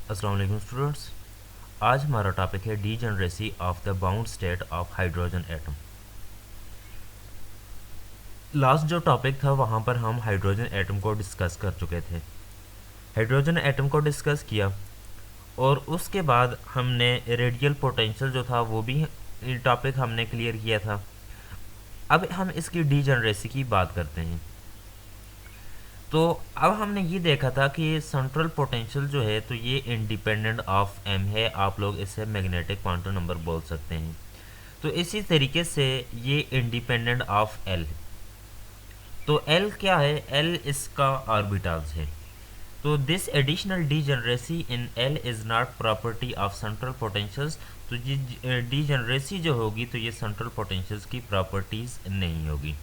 अस्सलाम वालेकुम स्टूडेंट्स। आज हमारा टॉपिक है degeneracy of the bound state of hydrogen atom. Last जो टॉपिक था वहाँ पर हम हाइड्रोजन एटम को डिस्कस कर चुके थे। हाइड्रोजन एटम को डिस्कस किया और उसके बाद हमने रेडियल पोटेंशियल जो था वो भी टॉपिक हमने क्लियर किया था। अब हम इसकी डीजनरेसी की बात करते हैं। तो अब हमने ये देखा था कि सेंट्रल पोटेंशियल जो है तो ये इंडिपेंडेंट ऑफ एम है। आप लोग इसे मैग्नेटिक क्वांटम नंबर बोल सकते हैं। तो इसी तरीके से ये इंडिपेंडेंट ऑफ एल। तो एल क्या है? एल इसका ऑर्बिटल्स है। तो this additional degeneracy in L is not property of central potentials. तो ये डीजनरेसी जो होगी तो ये सेंट्रल पोटेंशियल्स की प्रॉपर्टीज़ नहीं होगी।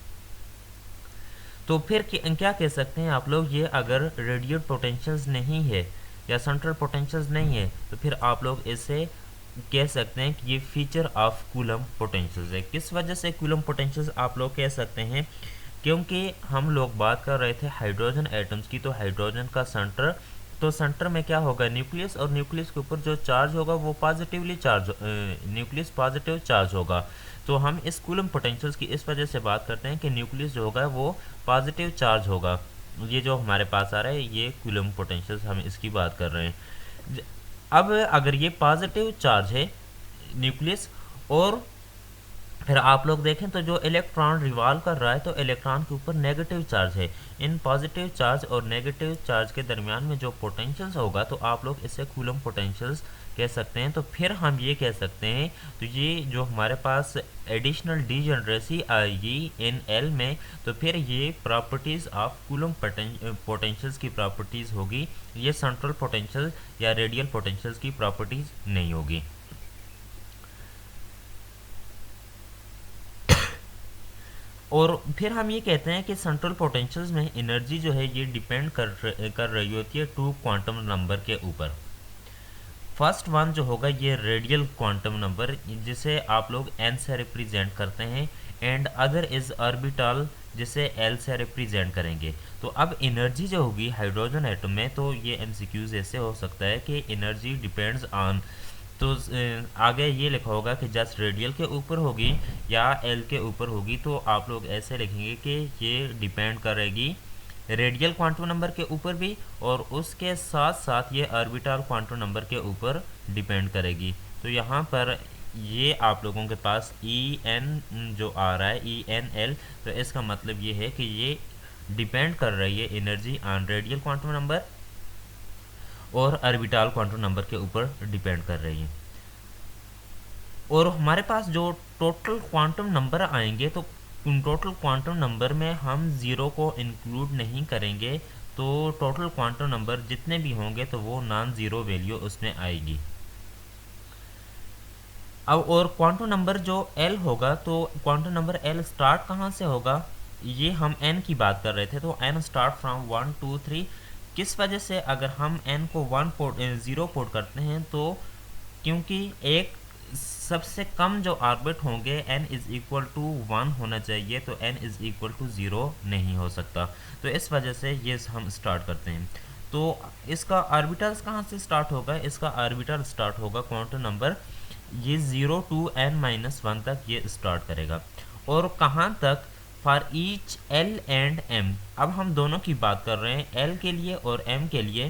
तो फिर क्या कह सकते हैं आप लोग, ये अगर रेडियल पोटेंशियल्स नहीं है या सेंट्रल पोटेंशियल्स नहीं है तो फिर आप लोग इसे कह सकते हैं कि ये फीचर ऑफ कूलम पोटेंशियल्स है। किस वजह से कूलम पोटेंशियल्स आप लोग कह सकते हैं? क्योंकि हम लोग बात कर रहे थे हाइड्रोजन एटम्स की। तो हाइड्रोजन का सेंटर, तो सेंटर में क्या होगा? न्यूक्लियस, और न्यूक्लियस के ऊपर जो चार्ज होगा वो positively charge, nucleus positive charge होगा। तो हम इस कूलम पोटेंशियल्स की इस वजह से बात करते हैं कि न्यूक्लियस जो होगा वो पॉजिटिव चार्ज होगा। ये जो हमारे पास आ रहा है ये कूलम पोटेंशियल्स, हम इसकी बात कर रहे हैं। अब अगर ये पॉजिटिव चार्ज है न्यूक्लियस, और फिर आप लोग देखें तो जो इलेक्ट्रॉन रिवॉल्व कर रहा है तो इलेक्ट्रॉन के ऊपर नेगेटिव चार्ज है। इन पॉजिटिव चार्ज और नेगेटिव चार्ज के दरमियान में जो पोटेंशियल्स होगा तो आप लोग इसे कूलम पोटेंशियल्स कह सकते हैं। तो फिर हम ये कह सकते हैं, तो ये जो हमारे पास एडिशनल डीजनरेसी आएगी इन एल में, तो फिर ये प्रॉपर्टीज़ ऑफ कूलम पोटेंशियल्स की प्रॉपर्टीज़ होगी। ये सेंट्रल पोटेंशियल या रेडियल पोटेंशियल्स की प्रॉपर्टीज़ नहीं होगी। और फिर हम ये कहते हैं कि सेंट्रल पोटेंशियल्स में एनर्जी जो है ये डिपेंड कर रही होती है टू क्वांटम नंबर के ऊपर। फर्स्ट वन जो होगा ये रेडियल क्वांटम नंबर, जिसे आप लोग एन से रिप्रेजेंट करते हैं, एंड अदर इज ऑर्बिटल जिसे एल से रिप्रेजेंट करेंगे। तो अब एनर्जी जो होगी हाइड्रोजन एटम में, तो ये एमसीक्यूज ऐसे हो सकता है कि एनर्जी डिपेंड्स ऑन, तो आगे ये लिखा होगा कि जस्ट रेडियल के ऊपर होगी या एल के ऊपर होगी। तो आप लोग ऐसे लिखेंगे कि ये डिपेंड करेगी रेडियल क्वांटम नंबर के ऊपर भी, और उसके साथ साथ ये ऑर्बिटल क्वांटम नंबर के ऊपर डिपेंड करेगी। तो यहाँ पर ये आप लोगों के पास ई एन जो आ रहा है, ई एन एल, तो इसका मतलब ये है कि ये डिपेंड कर रही है energy on radial quantum number और ऑर्बिटल क्वांटम नंबर के ऊपर डिपेंड कर रही है। और हमारे पास जो टोटल क्वांटम नंबर आएंगे तो उन टोटल क्वांटम नंबर में हम ज़ीरो को इंक्लूड नहीं करेंगे। तो टोटल क्वांटम नंबर जितने भी होंगे तो वो नॉन ज़ीरो वैल्यू उसमें आएगी। अब और क्वांटम नंबर जो एल होगा, तो क्वांटम नंबर एल स्टार्ट कहाँ से होगा? ये हम एन की बात कर रहे थे, तो एन स्टार्ट फ्रॉम 1 2 3। किस वजह से? अगर हम एन को 1 पोर्ट 0 पोर्ट करते हैं तो क्योंकि एक सबसे कम जो ऑर्बिट होंगे n इज़ इक्वल टू 1 होना चाहिए, तो n इज़ इक्वल टू 0 नहीं हो सकता। तो इस वजह से ये हम स्टार्ट करते हैं। तो इसका ऑर्बिटल्स कहाँ से स्टार्ट होगा? इसका ऑर्बिटल स्टार्ट होगा क्वांटम नंबर ये 0 टू n-1 तक ये स्टार्ट करेगा। और कहाँ तक? For each l and m। अब हम दोनों की बात कर रहे हैं, l के लिए और m के लिए।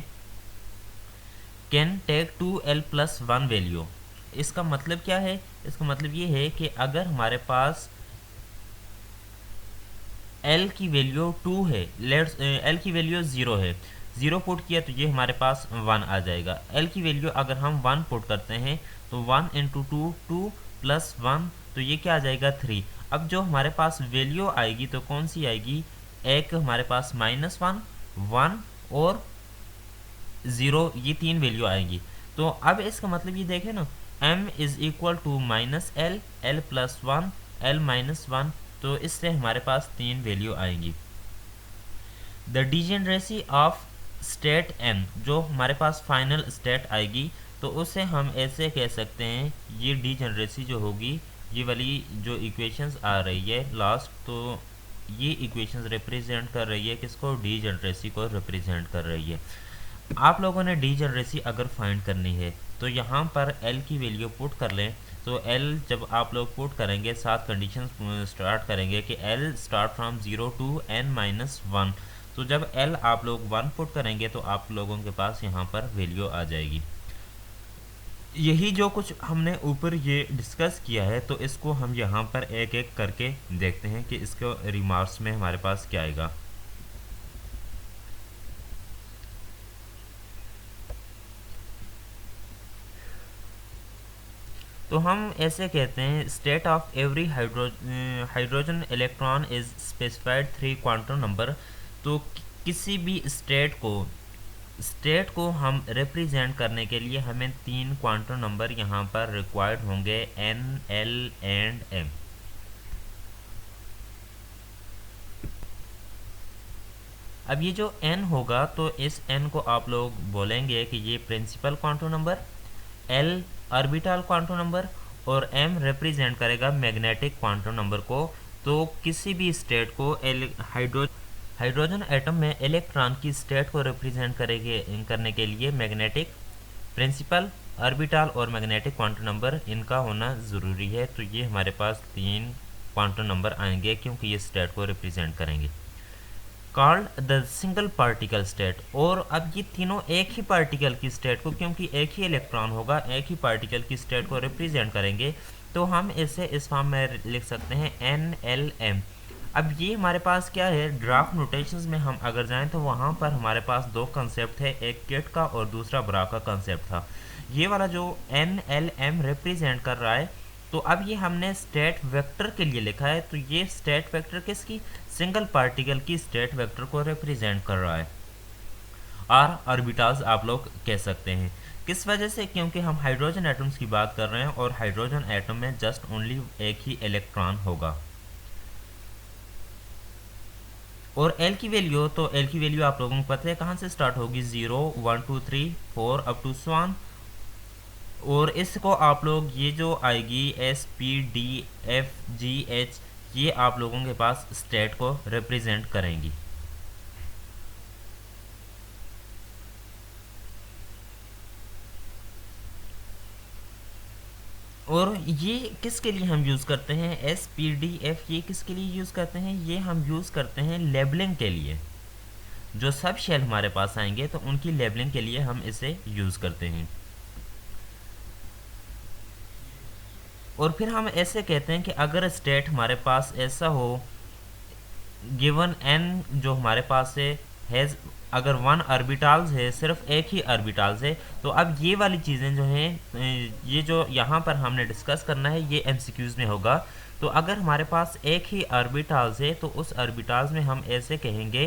Can take 2l+1 value. इसका मतलब क्या है? इसका मतलब ये है कि अगर हमारे पास L की वैल्यू 2 है, लेट्स L की वैल्यू 0 है, 0 पुट किया तो ये हमारे पास 1 आ जाएगा। L की वैल्यू अगर हम 1 पुट करते हैं तो 1 इंटू 2 2 प्लस 1, तो ये क्या आ जाएगा 3। अब जो हमारे पास वैल्यू आएगी तो कौन सी आएगी? एक हमारे पास -1 1 और 0, ये 3 वैल्यू आएगी। तो अब इसका मतलब ये देखें ना, m is equal to -l, l+1, l-1, तो इससे हमारे पास 3 वैल्यू आएंगी। The degeneracy of state n, जो हमारे पास फाइनल स्टेट आएगी, तो उसे हम ऐसे कह सकते हैं, ये डीजेनरेसी जो होगी, ये वाली जो इक्वेशंस आ रही है लास्ट, तो ये इक्वेशंस रिप्रेजेंट कर रही है किसको? डीजेनरेसी को रिप्रेजेंट कर रही है। आप लोगों ने डीजेनरेसी अगर फाइंड करनी है तो यहाँ पर एल की वैल्यू पुट कर लें। तो एल जब आप लोग पुट करेंगे, 7 कंडीशन स्टार्ट करेंगे कि L start from 0 to n-1। तो जब एल आप लोग 1 पुट करेंगे तो आप लोगों के पास यहाँ पर वैल्यू आ जाएगी। यही जो कुछ हमने ऊपर ये डिस्कस किया है, तो इसको हम यहाँ पर एक एक करके देखते हैं कि इसको रिमार्क्स में हमारे पास क्या आएगा। तो हम ऐसे कहते हैं, state of every hydrogen electron is specified 3 quantum number. तो किसी भी स्टेट को हम रिप्रेजेंट करने के लिए हमें 3 क्वांटम नंबर यहाँ पर रिक्वायर्ड होंगे, n, l एंड m। अब ये जो n होगा तो इस n को आप लोग बोलेंगे कि ये principal quantum number, l orbital quantum number और m रिप्रेजेंट करेगा मैग्नेटिक क्वांटम नंबर को। तो किसी भी स्टेट को हाइड्रोजन एटम में इलेक्ट्रॉन की स्टेट को रिप्रेजेंट करने के लिए मैग्नेटिक, प्रिंसिपल, ऑर्बिटल और मैग्नेटिक क्वांटम नंबर इनका होना ज़रूरी है। तो ये हमारे पास 3 क्वांटम नंबर आएंगे क्योंकि ये स्टेट को रिप्रेजेंट करेंगे। Called the single particle state. और अब ये तीनों एक ही पार्टिकल की स्टेट को, क्योंकि एक ही इलेक्ट्रॉन होगा, एक ही पार्टिकल की स्टेट को रिप्रेजेंट करेंगे, तो हम इसे इस फॉर्म में लिख सकते हैं NLM। अब ये हमारे पास क्या है, ड्राफ्ट नोटेशंस में हम अगर जाएं तो वहाँ पर हमारे पास 2 कंसेप्ट है, एक किट का और दूसरा ब्रा का कंसेप्ट था। ये वाला जो NLM रिप्रेजेंट कर रहा है, तो अब ये हमने स्टेट वेक्टर के लिए लिखा है। तो ये स्टेट वेक्टर किसकी, सिंगल पार्टिकल की स्टेट वेक्टर को रिप्रेजेंट कर रहा है। और ऑर्बिटल्स आप लोग कह सकते हैं। किस वजह से, क्योंकि हम हाइड्रोजन एटम्स की बात कर रहे हैं और हाइड्रोजन एटम में जस्ट ओनली एक ही इलेक्ट्रॉन होगा। और एल की वैल्यू, तो एल की वैल्यू आप लोगों को पता है कहाँ से स्टार्ट होगी, 0, 1, 2, 3, 4 अप टू स्वान। और इसको आप लोग ये जो आएगी SPDFGH, ये आप लोगों के पास स्टेट को रिप्रेजेंट करेंगी। और ये किसके लिए हम यूज़ करते हैं, SPDF, ये किसके लिए यूज़ करते हैं, ये हम यूज़ करते हैं लेबलिंग के लिए। जो सब शेल हमारे पास आएंगे तो उनकी लेबलिंग के लिए हम इसे यूज़ करते हैं। और फिर हम ऐसे कहते हैं कि अगर स्टेट हमारे पास ऐसा हो, गिवन n जो हमारे पास है अगर 1 ऑर्बिटल्स है, सिर्फ एक ही ऑर्बिटल्स है, तो अब ये वाली चीज़ें जो हैं, ये जो यहाँ पर हमने डिस्कस करना है, ये MCQs में होगा। तो अगर हमारे पास एक ही ऑर्बिटल्स है तो उस ऑर्बिटल्स में हम ऐसे कहेंगे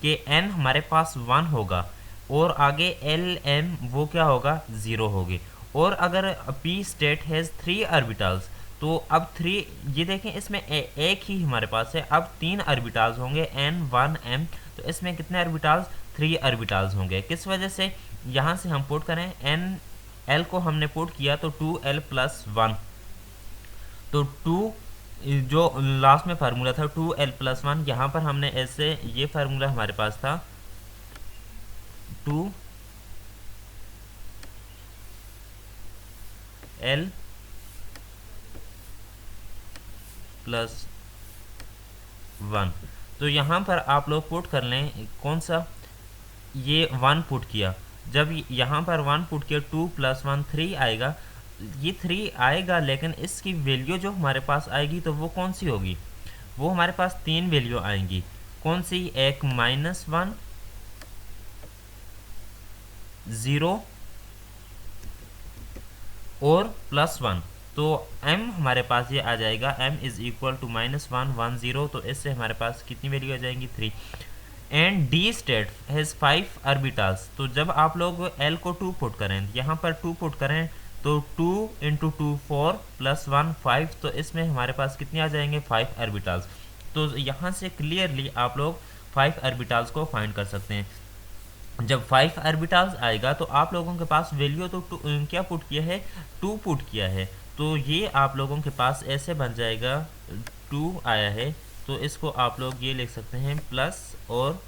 कि n हमारे पास 1 होगा और आगे LM वो क्या होगा, 0 होगी। और अगर p स्टेट हैज़ 3 ऑर्बिटल्स, तो अब 3, ये देखें इसमें एक ही हमारे पास है, अब 3 ऑर्बिटल्स होंगे n, 1, m। तो इसमें कितने ऑर्बिटल्स, 3 ऑर्बिटल्स होंगे। किस वजह से, यहाँ से हम पुट करें n, l को हमने पुट किया तो 2l+1, तो 2 जो लास्ट में फार्मूला था 2l+1, यहाँ पर हमने ऐसे, ये फार्मूला हमारे पास था 2l+1। तो यहाँ पर आप लोग पुट कर लें कौन सा, ये 1 पुट किया, जब यहाँ पर 1 पुट किया 2+1 3 आएगा, ये 3 आएगा, लेकिन इसकी वैल्यू जो हमारे पास आएगी तो वो कौन सी होगी, वो हमारे पास 3 वैल्यू आएंगी। कौन सी, एक -1, 0 और +1। तो m हमारे पास ये आ जाएगा, m इज इक्वल टू -1, 1, 0। तो इससे हमारे पास कितनी वैल्यू आ जाएंगी, 3। And d state has 5 orbitals. तो जब आप लोग l को 2 पुट करें, यहाँ पर 2 पुट करें, तो 2 × 2 4 +1 5। तो इसमें हमारे पास कितने आ जाएंगे, 5 ऑर्बिटल्स। तो यहाँ से क्लियरली आप लोग 5 ऑर्बिटल्स को फाइंड कर सकते हैं। जब 5 ऑर्बिटल्स आएगा तो आप लोगों के पास वैल्यू तो क्या पुट किया है, 2 पुट किया है। तो ये आप लोगों के पास ऐसे बन जाएगा, 2 आया है तो इसको आप लोग ये लिख सकते हैं प्लस और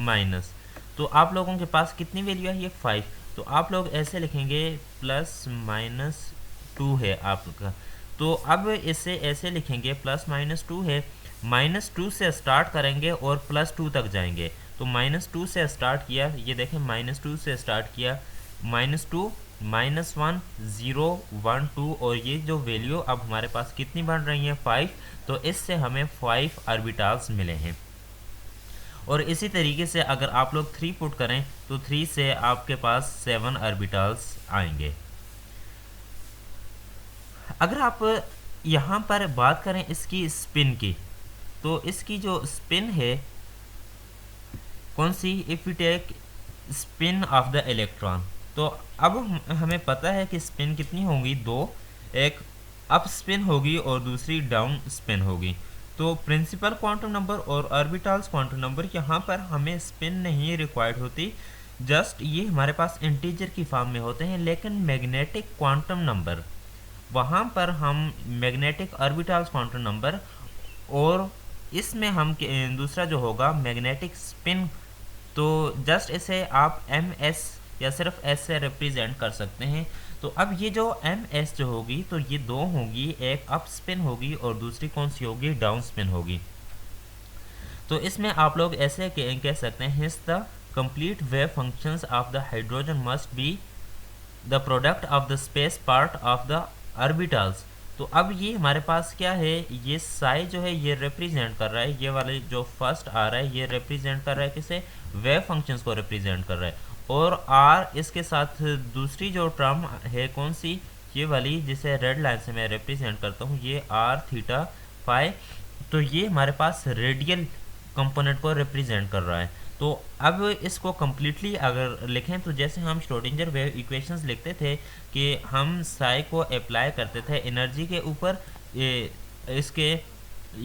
माइनस। तो आप लोगों के पास कितनी वैल्यू है, ये 5। तो आप लोग ऐसे लिखेंगे +-2 है आपका। तो अब इसे ऐसे लिखेंगे +-2 है, -2 से स्टार्ट करेंगे और +2 तक जाएंगे। तो -2 से स्टार्ट किया, ये देखें -2 से स्टार्ट किया, -2 -1 0 1 2, और ये जो वैल्यू अब हमारे पास कितनी बन रही है, 5। तो इससे हमें 5 ऑर्बिटल्स मिले हैं। और इसी तरीके से अगर आप लोग 3 पुट करें तो 3 से आपके पास 7 ऑर्बिटल्स आएंगे। अगर आप यहाँ पर बात करें इसकी स्पिन की, तो इसकी जो स्पिन है कौन सी, if you take spin of the electron, तो अब हमें पता है कि स्पिन कितनी होगी, 2, एक अप स्पिन होगी और दूसरी डाउन स्पिन होगी। तो प्रिंसिपल क्वांटम नंबर और ऑर्बिटल्स क्वांटम नंबर, यहाँ पर हमें स्पिन नहीं रिक्वायर्ड होती, जस्ट ये हमारे पास इंटीजर की फॉर्म में होते हैं। लेकिन मैग्नेटिक क्वांटम नंबर, वहाँ पर हम मैग्नेटिक ऑर्बिटल्स क्वांटम नंबर, और इसमें हम दूसरा जो होगा मैग्नेटिक स्पिन, तो जस्ट इसे आप ms या सिर्फ s से रिप्रेजेंट कर सकते हैं। तो अब ये जो ms जो होगी, तो ये 2 होगी, एक अप स्पिन होगी और दूसरी कौन सी होगी, डाउन स्पिन होगी। तो इसमें आप लोग ऐसे कह सकते हैं, hints the complete wave functions of the hydrogen must be the product of the space part of the orbitals. तो अब ये हमारे पास क्या है, ये साई जो है ये रिप्रेजेंट कर रहा है, ये वाले जो फर्स्ट आ रहा है ये रिप्रेजेंट कर रहा है किसे, वेव फंक्शंस को रिप्रेजेंट कर रहा है। और आर इसके साथ दूसरी जो टर्म है कौन सी, ये वाली जिसे रेड लाइन से मैं रिप्रेजेंट करता हूँ, ये आर थीटा फाई। तो ये हमारे पास रेडियल कंपोनेंट को रिप्रेजेंट कर रहा है। तो अब इसको कम्प्लीटली अगर लिखें, तो जैसे हम श्रोडिंगर वेव इक्वेशंस लिखते थे कि हम साई को अप्लाई करते थे एनर्जी के ऊपर, इसके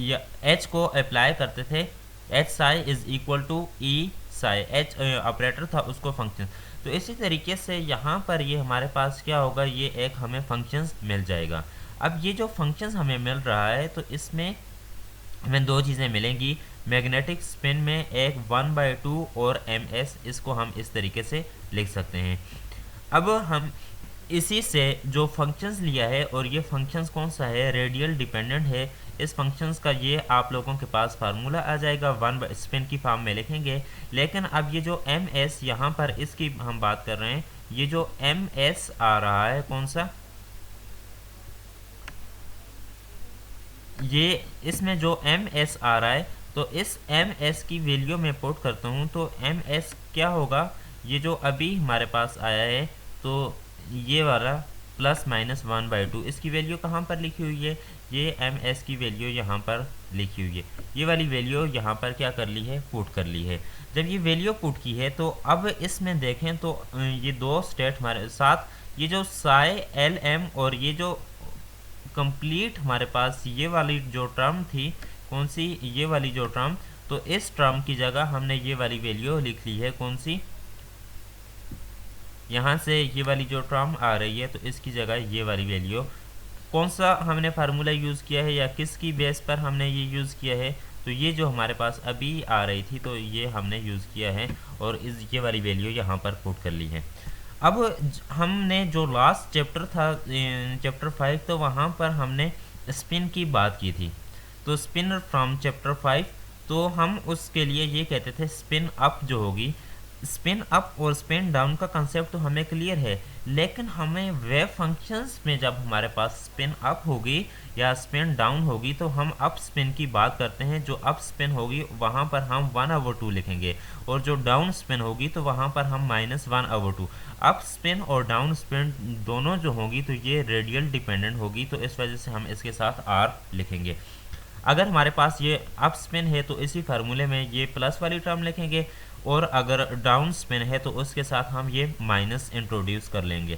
या एच को अप्लाई करते थे, H psi is equal to E psi, H operator था उसको फंक्शन। तो इसी तरीके से यहाँ पर ये हमारे पास क्या होगा, ये एक हमें फंक्शंस मिल जाएगा। अब ये जो फंक्शंस हमें मिल रहा है, तो इसमें हमें 2 चीज़ें मिलेंगी। मैग्नेटिक स्पिन में एक 1/2 और ms, इसको हम इस तरीके से लिख सकते हैं। अब हम इसी से जो फंक्शंस लिया है, और ये फंक्शंस कौन सा है, रेडियल डिपेंडेंट है, इस फंक्शंस का ये आप लोगों के पास फार्मूला आ जाएगा, 1 स्पिन की फॉर्म में लिखेंगे। लेकिन अब ये जो ms यहाँ पर इसकी हम बात कर रहे हैं, ये जो ms आ रहा है कौन सा, ये इसमें जो ms आ रहा है, तो इस ms की वैल्यू मैं पुट करता हूँ, तो ms क्या होगा, ये जो अभी हमारे पास आया है, तो ये वाला +-1/2, इसकी वैल्यू कहाँ पर लिखी हुई है, ये ms की वैल्यू यहाँ पर लिखी हुई है, ये वाली वैल्यू यहाँ पर क्या कर ली है, पुट कर ली है। जब ये वैल्यू पुट की है, तो अब इसमें देखें तो ये 2 स्टेट हमारे साथ, ये जो साई lm और ये जो कंप्लीट हमारे पास ये वाली जो टर्म थी, कौन सी, ये वाली जो टर्म, तो इस टर्म की जगह हमने ये वाली वैल्यू लिख ली है, कौन सी, यहाँ से ये वाली जो टर्म आ रही है, तो इसकी जगह ये वाली वैल्यू, कौन सा हमने फार्मूला यूज़ किया है या किसकी बेस पर हमने ये यूज़ किया है, तो ये जो हमारे पास अभी आ रही थी, तो ये हमने यूज़ किया है और ये वाली वैल्यू यहाँ पर पुट कर ली है। अब हमने जो लास्ट चैप्टर था, चैप्टर 5, तो वहाँ पर हमने स्पिन की बात की थी। तो स्पिन फ्रॉम चैप्टर 5, तो हम उसके लिए ये कहते थे स्पिन अप जो होगी, स्पिन अप और स्पिन डाउन का कंसेप्ट तो हमें क्लियर है। लेकिन हमें वेव फंक्शंस में जब हमारे पास स्पिन अप होगी या स्पिन डाउन होगी, तो हम अप स्पिन की बात करते हैं। जो अप स्पिन होगी वहाँ पर हम 1/2 लिखेंगे, और जो डाउन स्पिन होगी तो वहाँ पर हम -1/2। अप स्पिन और डाउन स्पिन दोनों जो होगी, तो ये रेडियल डिपेंडेंट होगी, तो इस वजह से हम इसके साथ r लिखेंगे। अगर हमारे पास ये अप स्पिन है, तो इसी फार्मूले में ये प्लस वाली टर्म लिखेंगे, और अगर डाउन स्पिन है तो उसके साथ हम ये माइनस इंट्रोड्यूस कर लेंगे।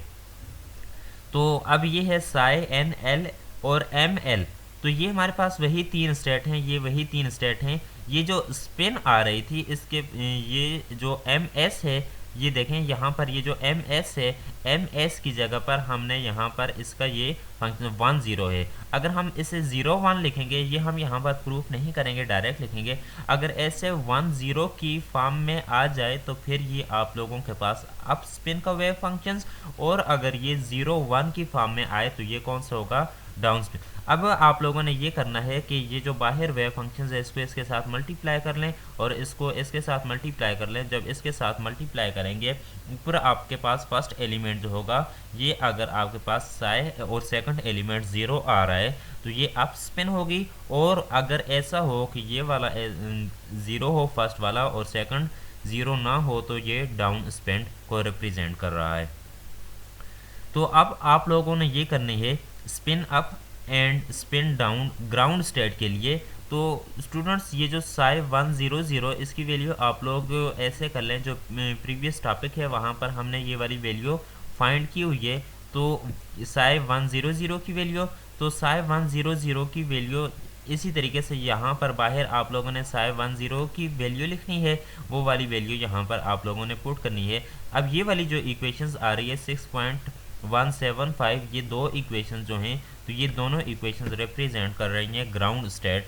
तो अब ये है साई nl और ml, तो ये हमारे पास वही 3 स्टेट हैं, ये वही 3 स्टेट हैं। ये जो स्पिन आ रही थी, इसके ये जो ms है, ये देखें यहाँ पर ये जो एम एस है, एम एस की जगह पर हमने यहाँ पर इसका ये फंक्शन 1 0 है। अगर हम इसे 0 1 लिखेंगे, ये हम यहाँ पर प्रूफ नहीं करेंगे, डायरेक्ट लिखेंगे। अगर ऐसे 1 0 की फॉर्म में आ जाए तो फिर ये आप लोगों के पास अप स्पिन का वेव फंक्शंस, और अगर ये 0 1 की फॉर्म में आए तो ये कौन सा होगा, डाउन स्पिन। अब आप लोगों ने ये करना है कि ये जो बाहर वेव फंक्शन है इसको इसके साथ मल्टीप्लाई कर लें और इसको इसके साथ मल्टीप्लाई कर लें। जब इसके साथ मल्टीप्लाई करेंगे ऊपर आपके पास फर्स्ट एलिमेंट जो होगा ये, अगर आपके पास साई और सेकंड एलिमेंट 0 आ रहा है तो ये अप स्पिन होगी, और अगर ऐसा हो कि ये वाला 0 हो फर्स्ट वाला और सेकंड 0 ना हो तो ये डाउन स्पिन को रिप्रेजेंट कर रहा है। तो अब आप लोगों ने ये करनी है spin up and spin down ground state के लिए। तो स्टूडेंट्स ये जो साई 1 0 0 इसकी वैल्यू आप लोग ऐसे कर लें, जो प्रीवियस टॉपिक है वहाँ पर हमने ये वाली वैल्यू फाइंड की हुई है। तो साई 1 0 0 की वैल्यू, तो साई 1 0 0 की वैल्यू इसी तरीके से यहाँ पर बाहर आप लोगों ने साई 1 0 की वैल्यू लिखनी है, वो वाली वैल्यू यहाँ पर आप लोगों ने पुट करनी है। अब ये वाली जो इक्वेशंस आ रही है 6.175, ये दो इक्वेशन जो हैं तो ये दोनों इक्वेशंस रिप्रेजेंट कर रही हैं ग्राउंड स्टेट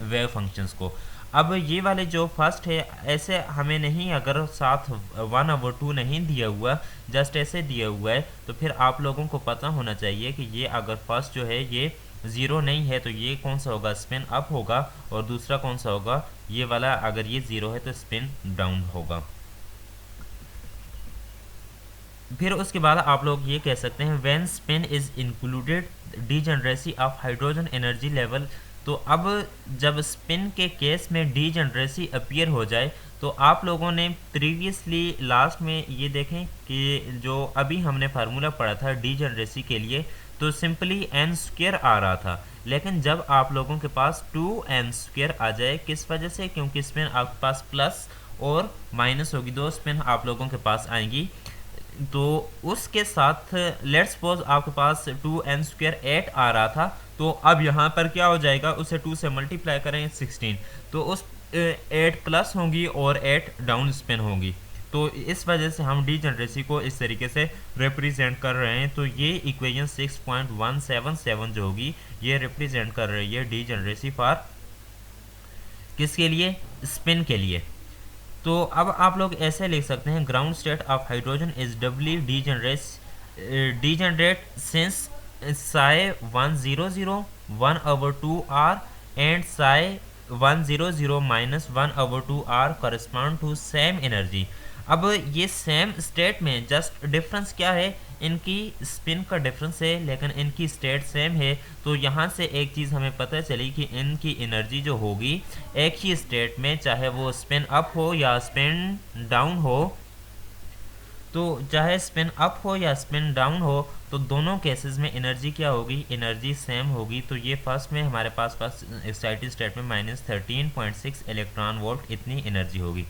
वेव फंक्शंस को। अब ये वाले जो फर्स्ट है ऐसे हमें नहीं, अगर साथ 1/2 नहीं दिया हुआ, जस्ट ऐसे दिया हुआ है, तो फिर आप लोगों को पता होना चाहिए कि ये अगर फर्स्ट जो है ये 0 नहीं है तो ये कौन सा होगा, स्पिन अप होगा, और दूसरा कौन सा होगा, ये वाला अगर ये 0 है तो स्पिन डाउन होगा। फिर उसके बाद आप लोग ये कह सकते हैं when spin is included degeneracy of hydrogen energy level. तो अब जब स्पिन के केस में डीजनरेसी अपीयर हो जाए तो आप लोगों ने प्रीवियसली लास्ट में ये देखें कि जो अभी हमने फार्मूला पढ़ा था डीजनरेसी के लिए तो सिंपली n स्क्वायर आ रहा था, लेकिन जब आप लोगों के पास 2n स्क्वायर आ जाए, किस वजह से, क्योंकि स्पिन आपके पास प्लस और माइनस होगी, दो स्पिन आप लोगों के पास आएंगी। तो उसके साथ लेट्स सपोज आपके पास 2n स्क्वायर 8 आ रहा था, तो अब यहाँ पर क्या हो जाएगा, उसे 2 से मल्टीप्लाई करें 16, तो उस 8 प्लस होंगी और 8 डाउन स्पिन होंगी। तो इस वजह से हम डीजनरेसी को इस तरीके से रिप्रेजेंट कर रहे हैं। तो ये इक्वेशन 6.177 जो होगी ये रिप्रेजेंट कर रही है डीजनरेसी फॉर किसके लिए, स्पिन के लिए। तो अब आप लोग ऐसे लिख सकते हैं ground state of hydrogen is doubly degenerate since psi 1 0 0 1/2 r and psi 1 0 0 minus 1/2 r correspond to same energy. अब ये सेम स्टेट में जस्ट डिफरेंस क्या है, इनकी स्पिन का डिफरेंस है लेकिन इनकी स्टेट सेम है। तो यहाँ से एक चीज़ हमें पता चली कि इनकी एनर्जी जो होगी एक ही स्टेट में, चाहे वो स्पिन अप हो या स्पिन डाउन हो, तो चाहे स्पिन अप हो या स्पिन डाउन हो तो दोनों केसेस में एनर्जी क्या होगी, एनर्जी सेम होगी। तो ये फर्स्ट में हमारे पास फर्स्ट एक्साइटेड स्टेट में -13.6 इलेक्ट्रॉन वोल्ट इतनी एनर्जी होगी।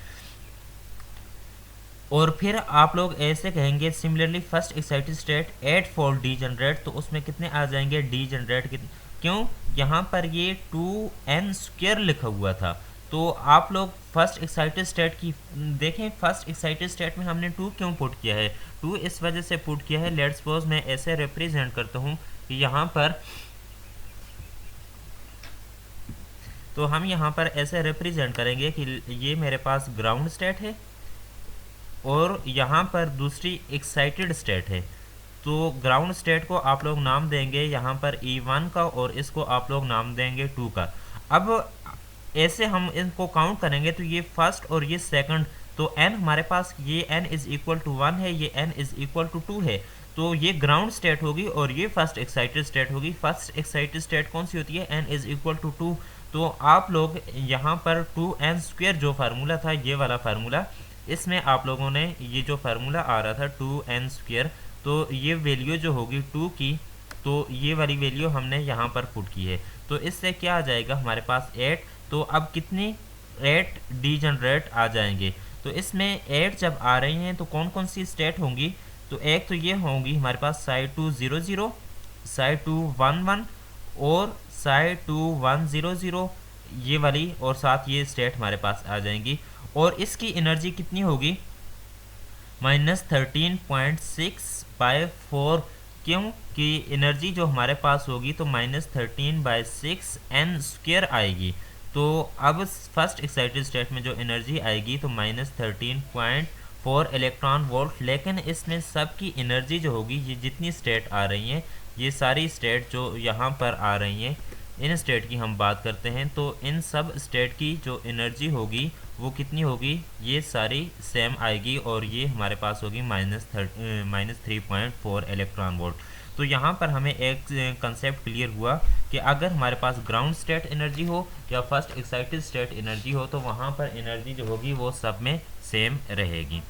और फिर आप लोग ऐसे कहेंगे similarly first excited state 8 fold degenerate, तो उसमें कितने आ जाएंगे डीजनरेट कितने, क्यों, यहाँ पर ये 2n स्क्वायर लिखा हुआ था। तो आप लोग फर्स्ट एक्साइटेड स्टेट की देखें, फर्स्ट एक्साइटेड स्टेट में हमने 2 क्यों पुट किया है, 2 इस वजह से पुट किया है, लेट्स सपोज मैं ऐसे रिप्रेजेंट करता हूँ कि यहाँ पर, तो हम यहाँ पर ऐसे रिप्रेजेंट करेंगे कि ये मेरे पास ग्राउंड स्टेट है और यहाँ पर दूसरी एक्साइटेड स्टेट है। तो ग्राउंड स्टेट को आप लोग नाम देंगे यहाँ पर E1 का और इसको आप लोग नाम देंगे 2 का। अब ऐसे हम इनको काउंट करेंगे तो ये फर्स्ट और ये सेकंड, तो n हमारे पास ये n इज इक्वल टू 1 है, ये n इज इक्वल टू 2 है, तो ये ग्राउंड स्टेट होगी और ये फर्स्ट एक्साइटेड स्टेट होगी। फर्स्ट एक्साइटेड स्टेट कौन सी होती है, n इज इक्वल टू 2। तो आप लोग यहाँ पर 2n स्क्वायर जो फार्मूला था ये वाला फार्मूला, इसमें आप लोगों ने ये जो फार्मूला आ रहा था 2n स्क्वायर, तो ये वैल्यू जो होगी 2 की, तो ये वाली वैल्यू हमने यहाँ पर पुट की है। तो इससे क्या आ जाएगा हमारे पास 8, तो अब कितनी 8 डीजनरेट आ जाएंगे। तो इसमें 8 जब आ रही हैं तो कौन कौन सी स्टेट होंगी, तो एक तो ये होंगी हमारे पास साई 2 0 0, साई 2 1 1 और साई 2 1 0 0 ये वाली, और साथ ये स्टेट हमारे पास आ जाएंगी। और इसकी एनर्जी कितनी होगी, -13.6/4, क्योंकि एनर्जी जो हमारे पास होगी तो -13/6 n² आएगी। तो अब फर्स्ट एक्साइटेड स्टेट में जो एनर्जी आएगी तो -13.4 इलेक्ट्रॉन वोल्ट, लेकिन इसमें सब की एनर्जी जो होगी, ये जितनी स्टेट आ रही हैं, ये सारी स्टेट जो यहाँ पर आ रही हैं, इन स्टेट की हम बात करते हैं, तो इन सब स्टेट की जो एनर्जी होगी वो कितनी होगी, ये सारी सेम आएगी और ये हमारे पास होगी -3.4 इलेक्ट्रॉन वोल्ट। तो यहाँ पर हमें एक कंसेप्ट क्लियर हुआ कि अगर हमारे पास ग्राउंड स्टेट एनर्जी हो या फर्स्ट एक्साइटेड स्टेट एनर्जी हो तो वहाँ पर एनर्जी जो होगी वो सब में सेम रहेगी।